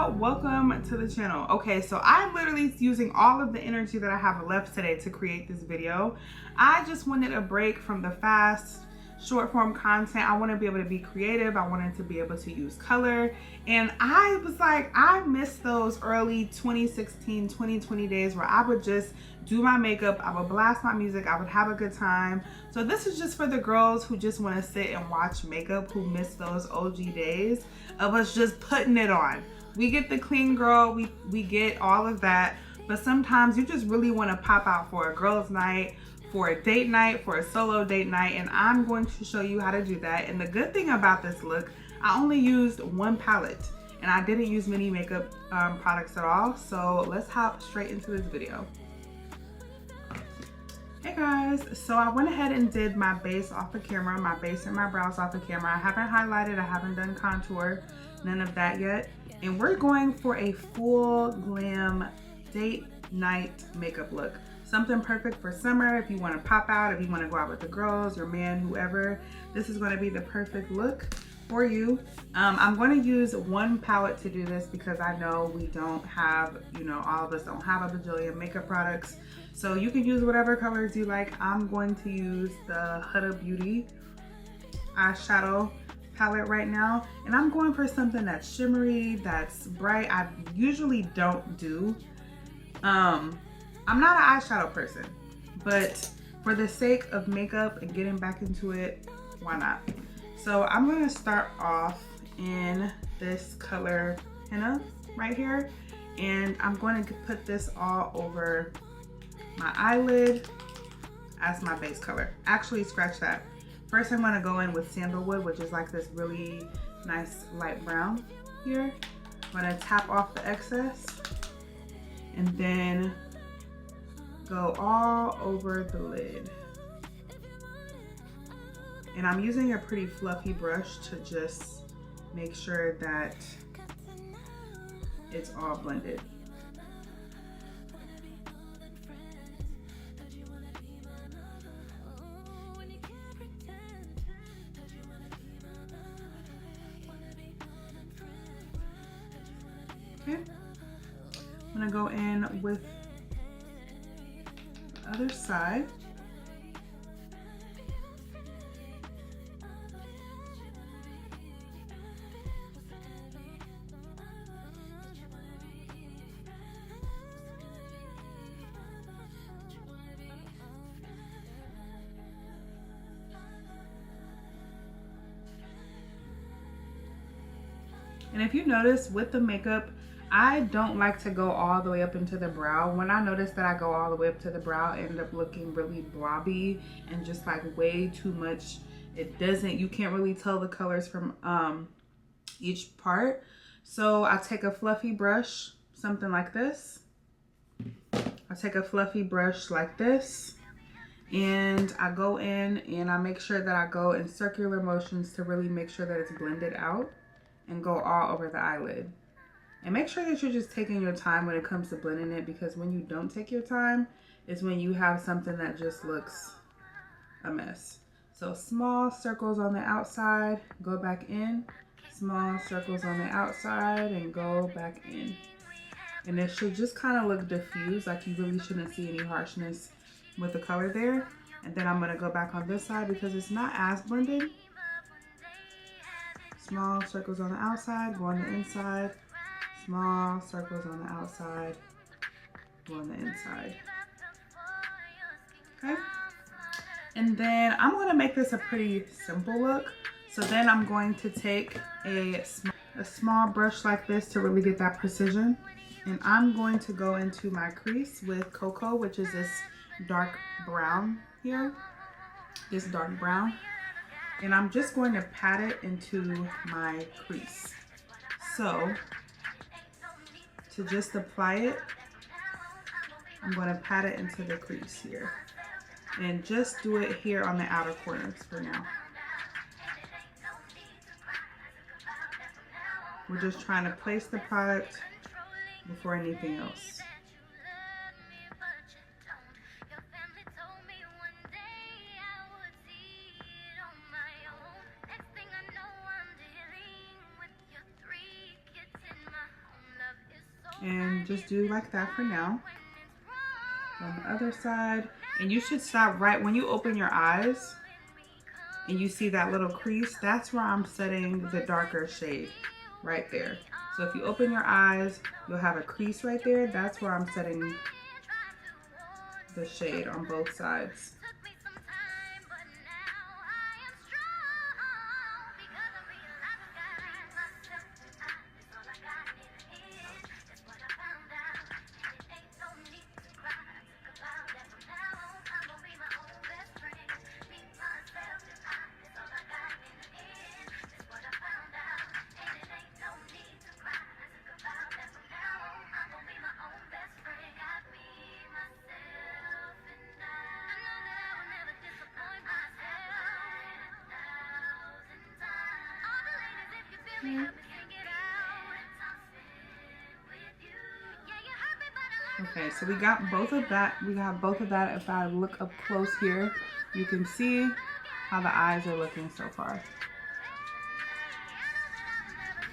y'all, welcome to the channel. Okay, so I'm literally using all of the energy that I have left today to create this video. I just wanted a break from the fast short form content. I want to be able to be creative. I wanted to be able to use color, and I was like, I miss those early 2016 2020 days where I would just do my makeup, I would blast my music, I would have a good time. So this is just for the girls who just want to sit and watch makeup, who miss those OG days of us just putting it on. We get the clean girl, we get all of that, but sometimes you just really want to pop out for a girls night, for a date night, for a solo date night, and I'm going to show you how to do that. And the good thing about this look, I only used one palette and I didn't use many makeup products at all. So let's hop straight into this video. Hey guys, so I went ahead and did my base off the camera, my base and my brows off the camera. I haven't highlighted, I haven't done contour, none of that yet. And we're going for a full glam date night makeup look. Something perfect for summer. If you want to pop out, if you want to go out with the girls, your man, whoever, this is going to be the perfect look for you. I'm going to use one palette to do this because I know we don't have, all of us don't have a bajillion makeup products. So you can use whatever colors you like. I'm going to use the Huda Beauty eyeshadow palette right now. And I'm going for something that's shimmery, that's bright. I usually don't do, I'm not an eyeshadow person, but for the sake of makeup and getting back into it, why not? So I'm gonna start off in this color henna right here, and I'm going to put this all over my eyelid as my base color. Actually, scratch that. First, I'm gonna go in with sandalwood, which is like this really nice light brown here. I'm gonna tap off the excess and then go all over the lid. And I'm using a pretty fluffy brush to just make sure that it's all blended. Okay, I'm gonna go in with the other side. And if you notice with the makeup, I don't like to go all the way up into the brow. When I notice that I go all the way up to the brow, I end up looking really blobby and just like way too much. You can't really tell the colors from each part. So I take a fluffy brush, something like this. I take a fluffy brush like this, and I go in and I make sure that I go in circular motions to really make sure that it's blended out and go all over the eyelid. And make sure that you're just taking your time when it comes to blending it, because when you don't take your time is when you have something that just looks a mess. So small circles on the outside, go back in. Small circles on the outside and go back in. And it should just kind of look diffused, like you really shouldn't see any harshness with the color there. And then I'm gonna go back on this side because it's not as blended. Small circles on the outside, go on the inside. Small circles on the outside, go on the inside. Okay. And then I'm gonna make this a pretty simple look. So then I'm going to take a small brush like this to really get that precision. And I'm going to go into my crease with Cocoa, which is this dark brown here, this dark brown. And I'm just going to pat it into my crease. So to just apply it, I'm going to pat it into the crease here. And just do it here on the outer corners for now. We're just trying to place the product before anything else. And just do like that for now. On the other side, and you should stop right when you open your eyes and you see that little crease. That's where I'm setting the darker shade, right there. So if you open your eyes, you'll have a crease right there. That's where I'm setting the shade on both sides. Okay, so we got both of that. We got both of that. If I look up close here, you can see how the eyes are looking so far.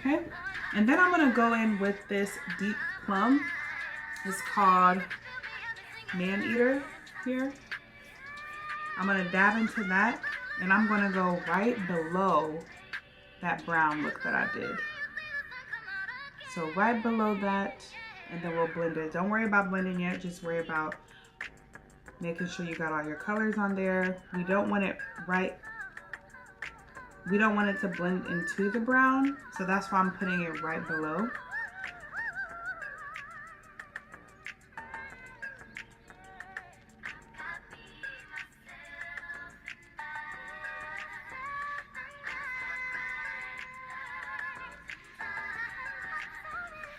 Okay, and then I'm gonna go in with this deep plum. It's called Man Eater here. I'm gonna dab into that, and I'm gonna go right below that brown look that I did. So right below that, and then we'll blend it. Don't worry about blending yet, just worry about making sure you got all your colors on there. We don't want it to blend into the brown, so that's why I'm putting it right below.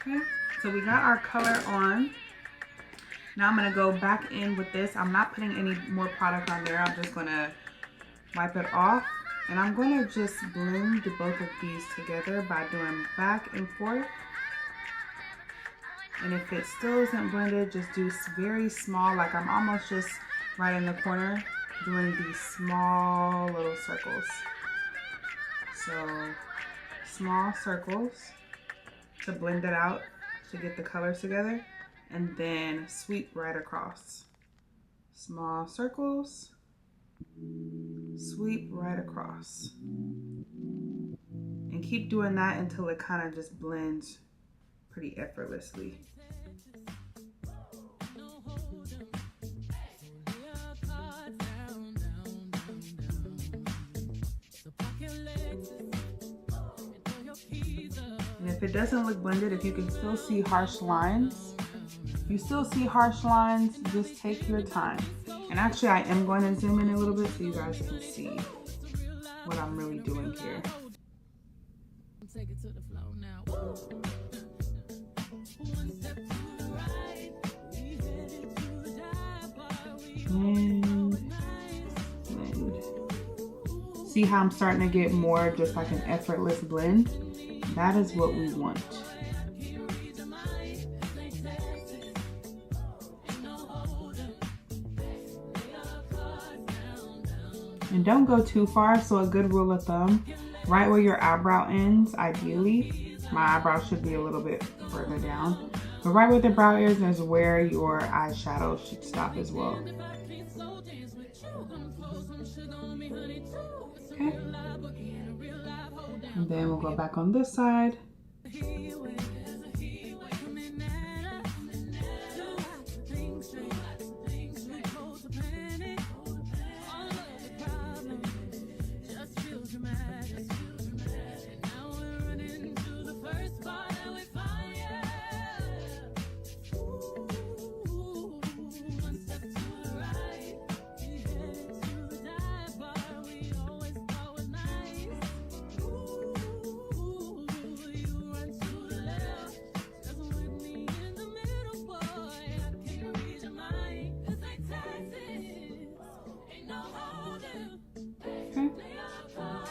Okay, so we got our color on. Now I'm gonna go back in with this. I'm not putting any more product on there. I'm just gonna wipe it off. And I'm gonna just blend both of these together by doing back and forth. And if it still isn't blended, just do very small, like I'm almost just right in the corner, doing these small little circles. So small circles to blend it out, to get the colors together, and then sweep right across. Small circles, sweep right across. And keep doing that until it kind of just blends pretty effortlessly. And if it doesn't look blended, if you can still see harsh lines, if you still see harsh lines, just take your time. And actually I am going to zoom in a little bit so you guys can see what I'm really doing here. And see how I'm starting to get more just like an effortless blend? That is what we want. And don't go too far, so a good rule of thumb, right where your eyebrow ends, ideally, my eyebrow should be a little bit further down, but right where the brow is where your eyeshadow should stop as well. Okay. And then we'll go back on this side.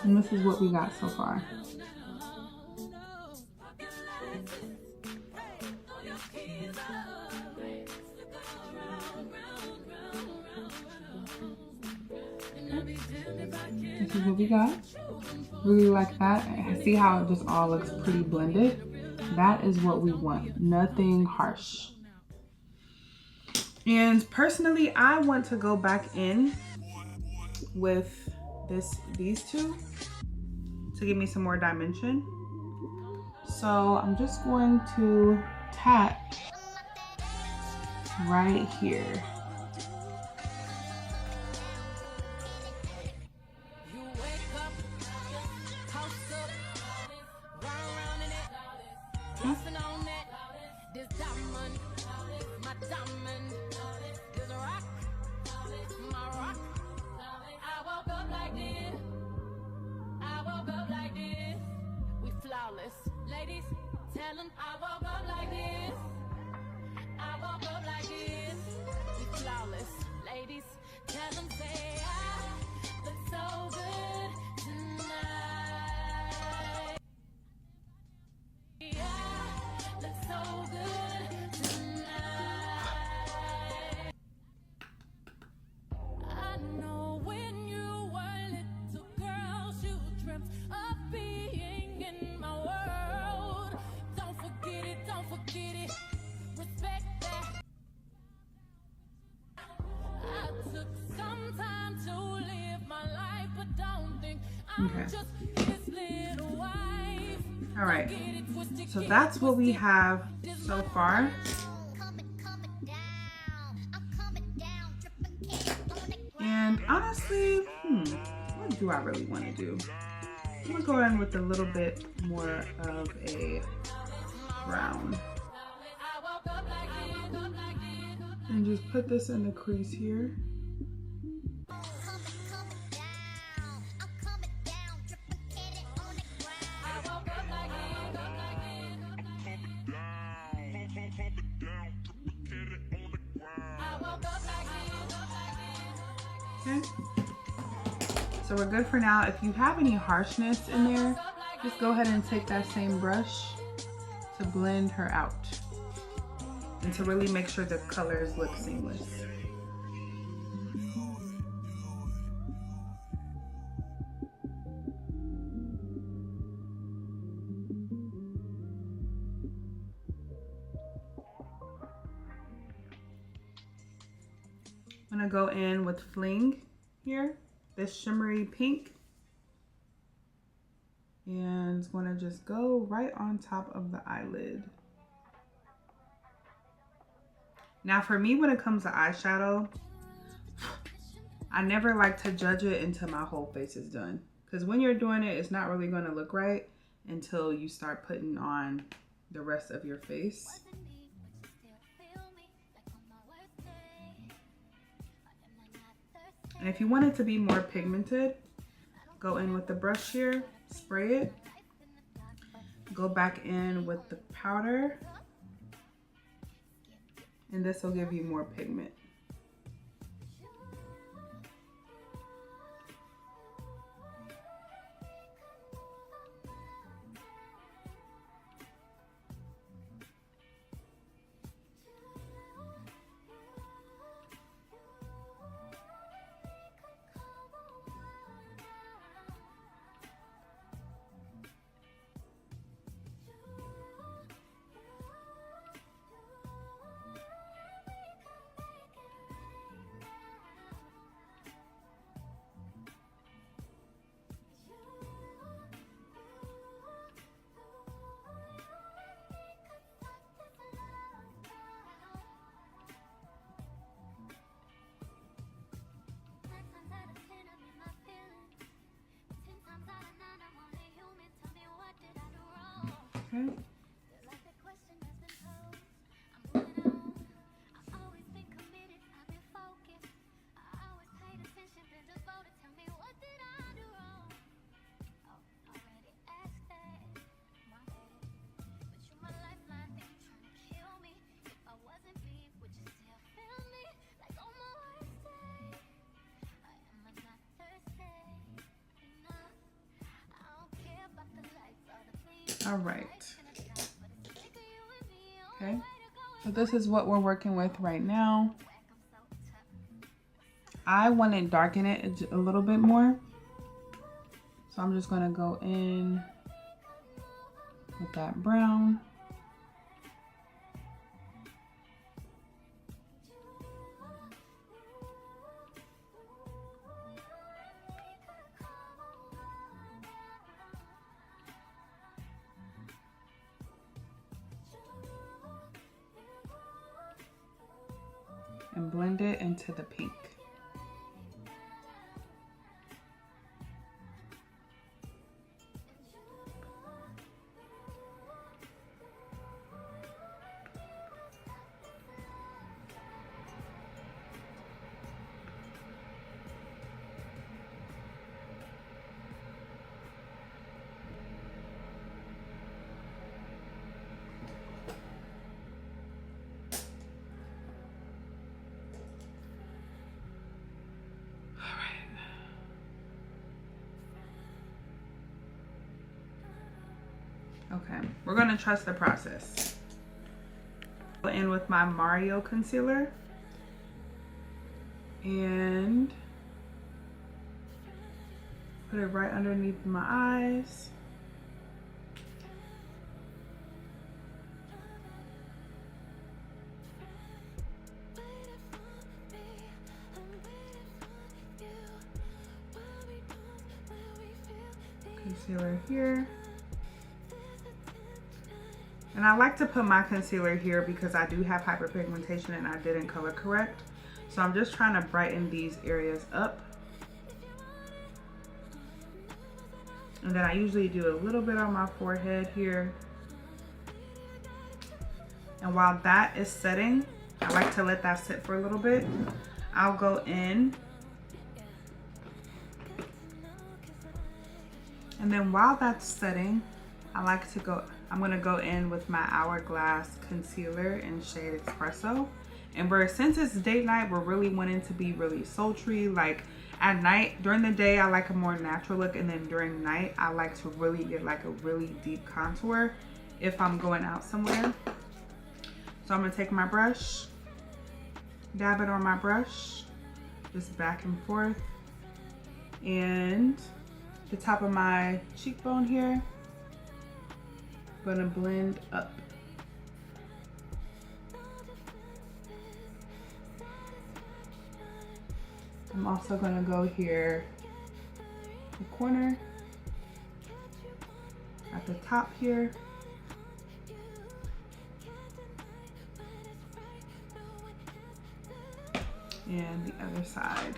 And this is what we got so far. This is what we got. Really like that. See how it just all looks pretty blended. That is what we want, nothing harsh. And personally, I want to go back in with these two to give me some more dimension. So I'm just going to tap right here. Ladies, tell them I woke up like this. I woke up like this. We flawless. Ladies, tell them say I look so good tonight. I look so good tonight. I know when you were little girls, you dreamt of being in my world. Don't forget it, respect that. I took some time to live my life, but don't think I'm just his little wife. All right, so that's what we have so far. And honestly, what do I really want to do? I'm gonna go in with a little bit more of a brown. And just put this in the crease here. Okay. So we're good for now. If you have any harshness in there, just go ahead and take that same brush to blend her out and to really make sure the colors look seamless. I'm gonna go in with Fling here, this shimmery pink. And it's gonna just go right on top of the eyelid. Now for me, when it comes to eyeshadow, I never like to judge it until my whole face is done. Because when you're doing it, it's not really gonna look right until you start putting on the rest of your face. And if you want it to be more pigmented, go in with the brush here, spray it, go back in with the powder, and this will give you more pigment. Okay. All right. Okay, so this is what we're working with right now. I want to darken it a little bit more. So I'm just going to go in with that brown. and blend it into the pink. Okay, we're gonna trust the process. Go in with my Mario concealer and put it right underneath my eyes. Concealer here. And I like to put my concealer here because I do have hyperpigmentation and I didn't color correct. So I'm just trying to brighten these areas up. And then I usually do a little bit on my forehead here. And while that is setting, I like to let that sit for a little bit. I'll go in. And then while that's setting, I'm gonna go in with my Hourglass concealer in shade Espresso. And since it's date night, we're really wanting to be really sultry. Like at night, during the day, I like a more natural look. And then during night, I like to really get like a really deep contour if I'm going out somewhere. So I'm gonna take my brush, dab it on my brush, just back and forth. And the top of my cheekbone here, gonna blend up. I'm also gonna go here, the corner, at the top here. And the other side.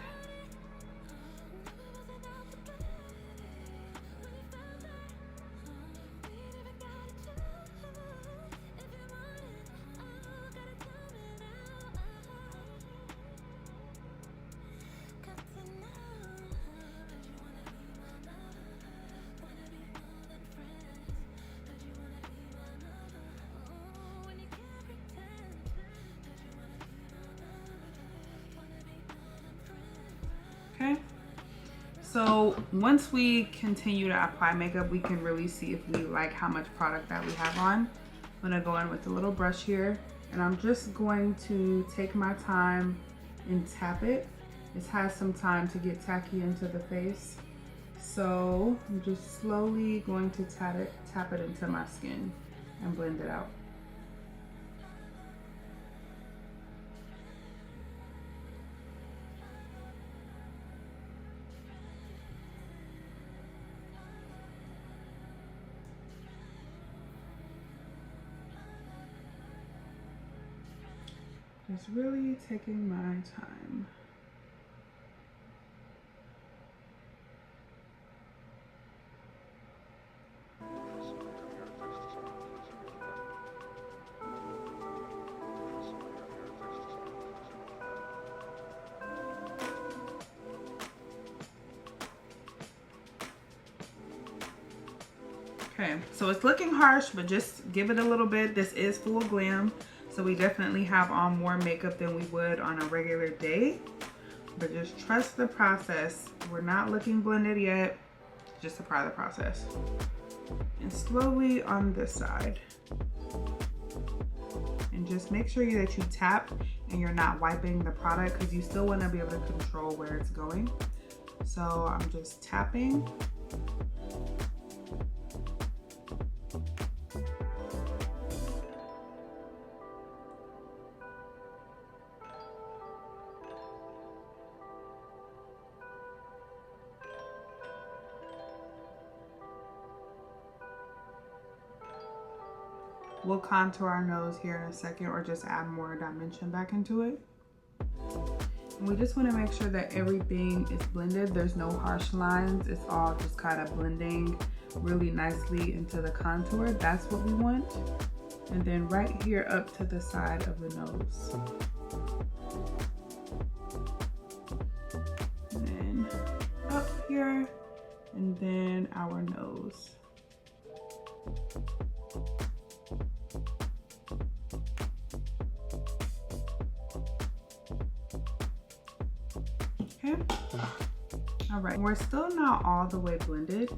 Okay, so once we continue to apply makeup, we can really see if we like how much product that we have on. I'm gonna go in with a little brush here, and I'm just going to take my time and tap it. It has some time to get tacky into the face. So I'm just slowly going to tap it into my skin and blend it out. Just really taking my time. Okay, so it's looking harsh, but just give it a little bit. This is full glam, so we definitely have on more makeup than we would on a regular day. But just trust the process. We're not looking blended yet. Just apply the process. And slowly on this side. And just make sure that you tap and you're not wiping the product, because you still want to be able to control where it's going. So I'm just tapping. We'll contour our nose here in a second, or just add more dimension back into it. We just want to make sure that everything is blended. There's no harsh lines. It's all just kind of blending really nicely into the contour. That's what we want. And then right here up to the side of the nose. And then up here, and then our nose. Okay. All right, we're still not all the way blended.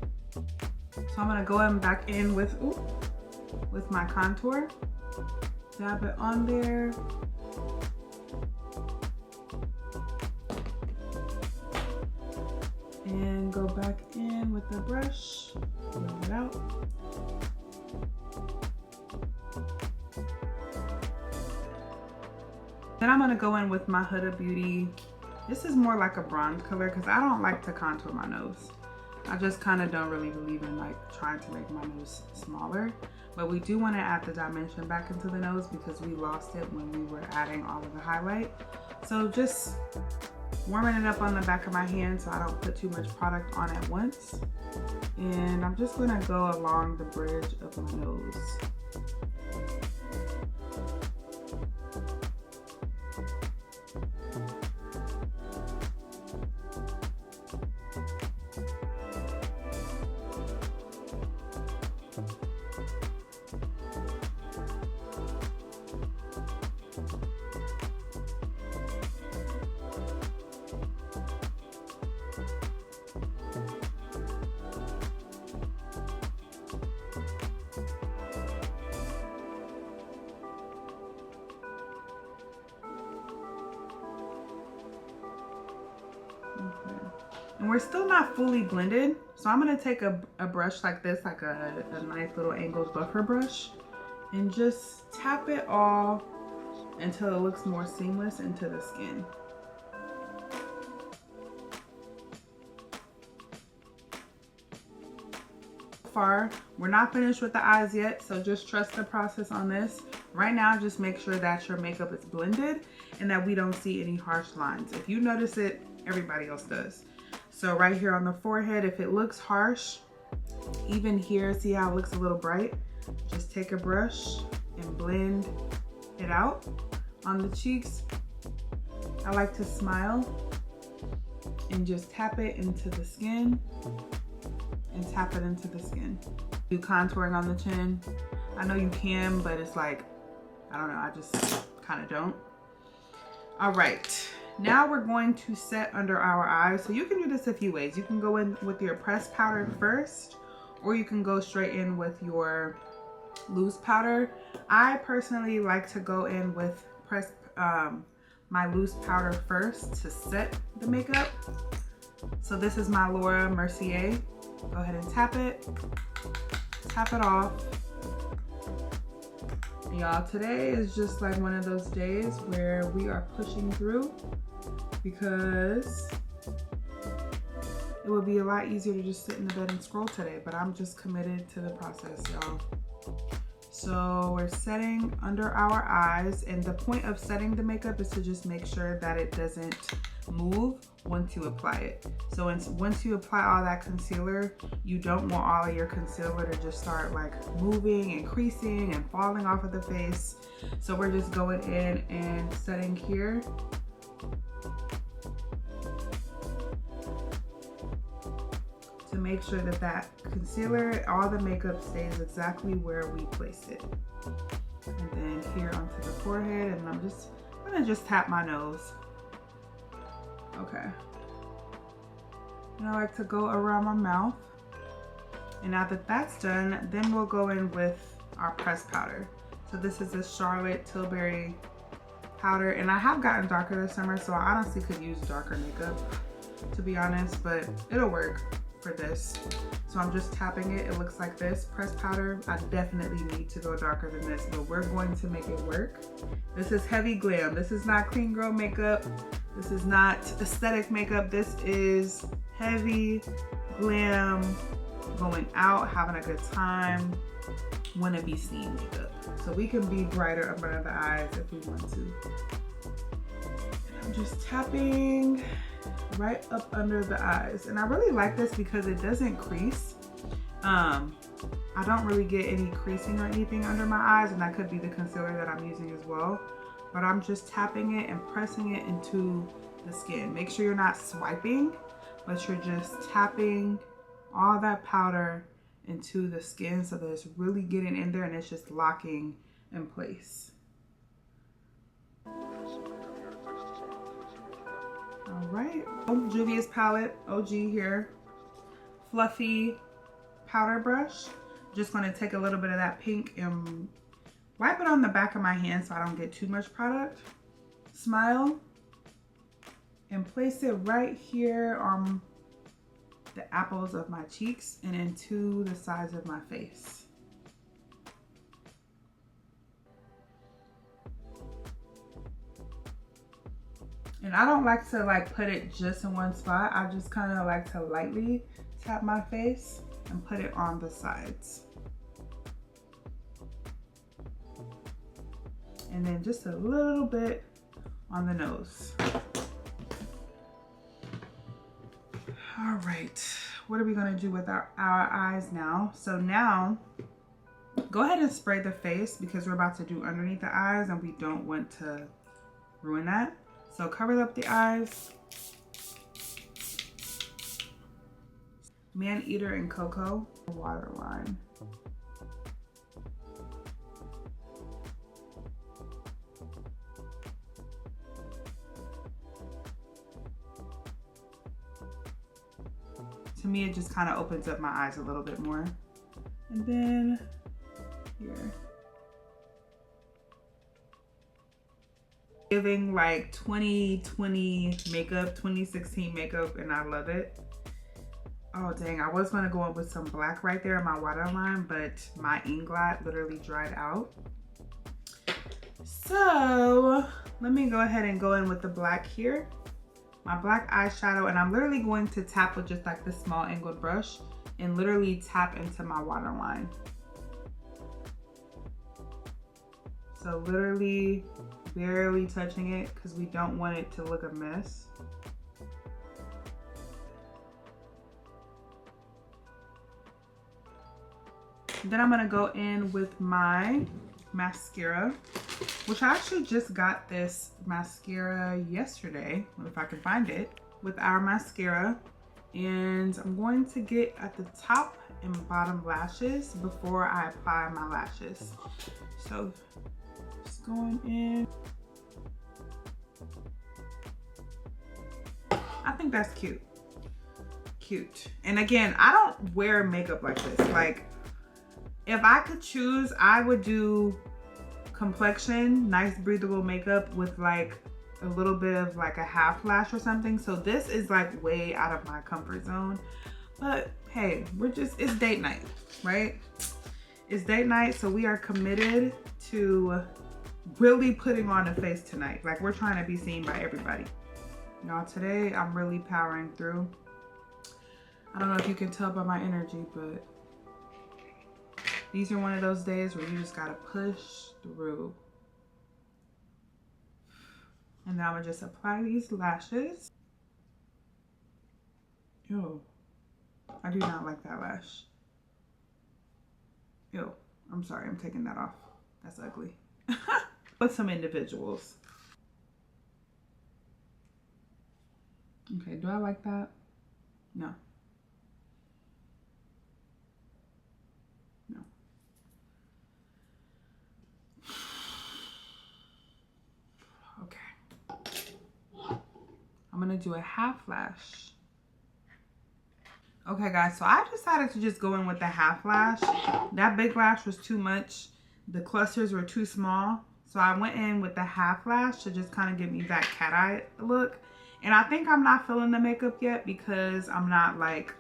So I'm gonna go back in with my contour. Dab it on there. And go back in with the brush, blend it out. Then I'm gonna go in with my Huda Beauty. This is more like a bronze color because I don't like to contour my nose. I just kind of don't really believe in like trying to make my nose smaller. But we do want to add the dimension back into the nose because we lost it when we were adding all of the highlight. So just warming it up on the back of my hand so I don't put too much product on at once. And I'm just gonna go along the bridge of my nose. And we're still not fully blended, so I'm gonna take a brush like this, like a nice little angled buffer brush, and just tap it all until it looks more seamless into the skin. So far, we're not finished with the eyes yet, so just trust the process on this. Right now, just make sure that your makeup is blended and that we don't see any harsh lines. If you notice it, everybody else does. So right here on the forehead, if it looks harsh, even here, see how it looks a little bright? Just take a brush and blend it out. On the cheeks, I like to smile and just tap it into the skin and tap it into the skin. Do contouring on the chin. I know you can, but it's like, I don't know, I just kind of don't. All right. Now we're going to set under our eyes. So you can do this a few ways. You can go in with your pressed powder first, or you can go straight in with your loose powder. I personally like to go in with my loose powder first to set the makeup. So this is my Laura Mercier. Go ahead and tap it off. Y'all, today is just like one of those days where we are pushing through, because it would be a lot easier to just sit in the bed and scroll today, but I'm just committed to the process, y'all. So we're setting under our eyes, and the point of setting the makeup is to just make sure that it doesn't move once you apply it. So once you apply all that concealer, you don't want all of your concealer to just start like moving and creasing and falling off of the face. So we're just going in and setting here. To make sure that that concealer, all the makeup stays exactly where we placed it. And then here onto the forehead, and I'm gonna just tap my nose. Okay. And I like to go around my mouth. And now that that's done, then we'll go in with our pressed powder. So this is a Charlotte Tilbury powder, and I have gotten darker this summer, so I honestly could use darker makeup, to be honest, but it'll work for this. So I'm just tapping it. It looks like this. Pressed powder. I definitely need to go darker than this, but we're going to make it work. This is heavy glam. This is not clean girl makeup. This is not aesthetic makeup. This is heavy glam, going out, having a good time, wanna be seen makeup. So we can be brighter under the eyes if we want to. And I'm just tapping right up under the eyes. And I really like this because it doesn't crease. I don't really get any creasing or anything under my eyes, and that could be the concealer that I'm using as well. But I'm just tapping it and pressing it into the skin. Make sure you're not swiping, but you're just tapping all that powder into the skin so that it's really getting in there and it's just locking in place. All right, Juvia's palette, OG here, fluffy powder brush. Just gonna take a little bit of that pink and wipe it on the back of my hand so I don't get too much product. Smile and place it right here on the apples of my cheeks and into the sides of my face. And I don't like to like put it just in one spot. I just kind of like to lightly tap my face and put it on the sides. And then just a little bit on the nose. All right, what are we gonna do with our eyes now? So now, go ahead and spray the face because we're about to do underneath the eyes and we don't want to ruin that. So cover up the eyes. Man Eater and Cocoa waterline. To me, it just kind of opens up my eyes a little bit more. And then here. Giving like 2020 makeup, 2016 makeup, and I love it. Oh dang, I was gonna go up with some black right there in my waterline, but my Inglot literally dried out. So let me go ahead and go in with the black here. My black eyeshadow, and I'm literally going to tap with just like this small angled brush and literally tap into my waterline. So literally barely touching it because we don't want it to look a mess. Then I'm gonna go in with my mascara, which I actually just got this mascara yesterday, if I can find it, with our mascara. And I'm going to get at the top and bottom lashes before I apply my lashes. So just going in. I think that's cute. Cute. And again, I don't wear makeup like this. Like, if I could choose, I would do complexion, nice breathable makeup with like a little bit of like a half lash or something. So this is like way out of my comfort zone. But hey, it's date night, right? It's date night, so we are committed to really putting on a face tonight. Like, we're trying to be seen by everybody. Y'all, today I'm really powering through. I don't know if you can tell by my energy, but these are one of those days where you just gotta push through. And now I'm gonna just apply these lashes. Ew, I do not like that lash. Ew, I'm sorry, I'm taking that off. That's ugly. With some individuals. Okay, do I like that? No. No. Okay. I'm gonna do a half lash. Okay guys, so I decided to just go in with the half lash. That big lash was too much. The clusters were too small. So I went in with the half lash to just kind of give me that cat eye look. And I think I'm not feeling the makeup yet because I'm not like,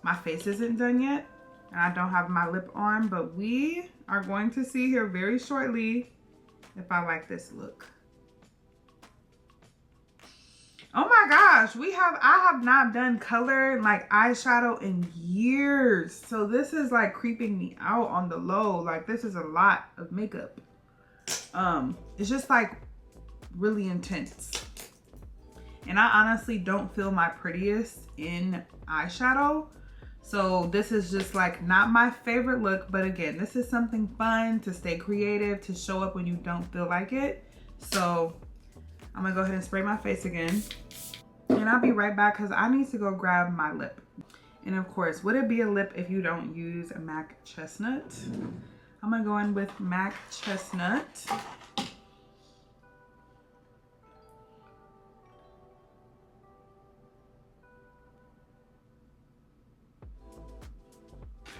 my face isn't done yet. And I don't have my lip on, but we are going to see here very shortly if I like this look. Oh my gosh, I have not done color like eyeshadow in years. So this is like creeping me out on the low. Like, this is a lot of makeup. It's just like really intense. And I honestly don't feel my prettiest in eyeshadow. So this is just like not my favorite look, but again, this is something fun to stay creative, to show up when you don't feel like it. So I'm gonna go ahead and spray my face again. And I'll be right back because I need to go grab my lip. And of course, would it be a lip if you don't use MAC Chestnut? I'm gonna go in with MAC Chestnut.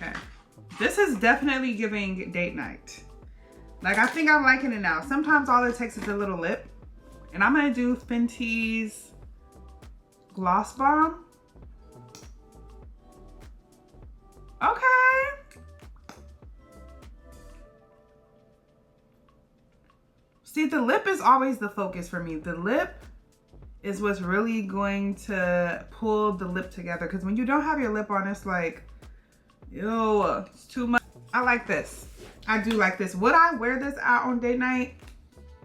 Okay, this is definitely giving date night. Like, I think I'm liking it now. Sometimes all it takes is a little lip. And I'm gonna do Fenty's Gloss Bomb. Okay. See, the lip is always the focus for me. The lip is what's really going to pull the lip together. Because when you don't have your lip on, it's like, ew, it's too much. I like this. I do like this. Would I wear this out on date night?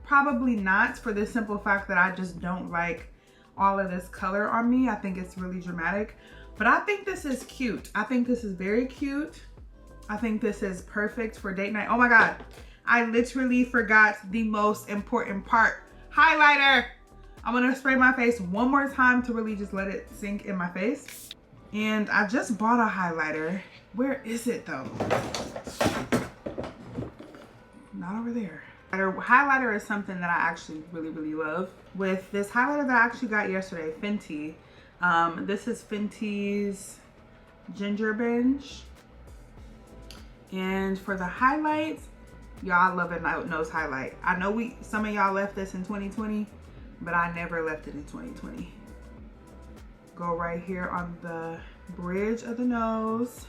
Probably not, for the simple fact that I just don't like all of this color on me. I think it's really dramatic. But I think this is cute. I think this is very cute. I think this is perfect for date night. Oh my God. I literally forgot the most important part. Highlighter. I'm gonna spray my face one more time to really just let it sink in my face. And I just bought a highlighter. Where is it though? Not over there. Highlighter is something that I actually really love. With this highlighter that I actually got yesterday, Fenty. This is Fenty's Ginger Binge. And for the highlights, y'all love a nose highlight. I know some of y'all left this in 2020, but I never left it in 2020. Go right here on the bridge of the nose,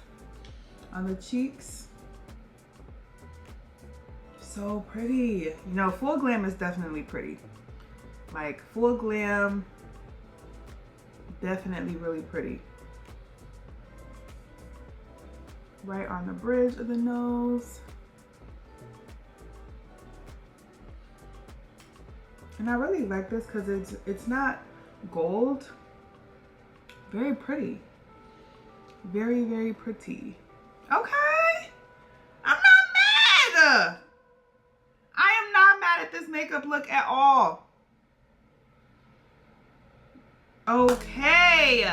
on the cheeks. So pretty. You know, full glam is definitely pretty. Like, full glam, definitely really pretty. Right on the bridge of the nose. And I really like this because it's not gold. Very pretty. Very pretty. Okay. I'm not mad. I am not mad at this makeup look at all. Okay.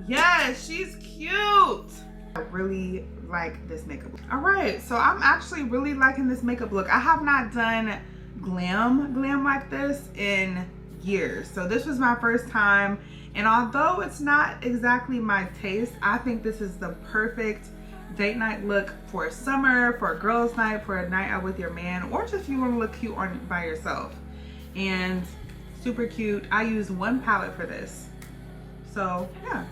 Yes, she's cute. I really like this makeup look. All right, so I'm actually really liking this makeup look. I have not done glam like this in years. So this was my first time. And although it's not exactly my taste, I think this is the perfect date night look for summer, for a girls' night, for a night out with your man, or just if you want to look cute by yourself. And super cute. I used one palette for this. So yeah.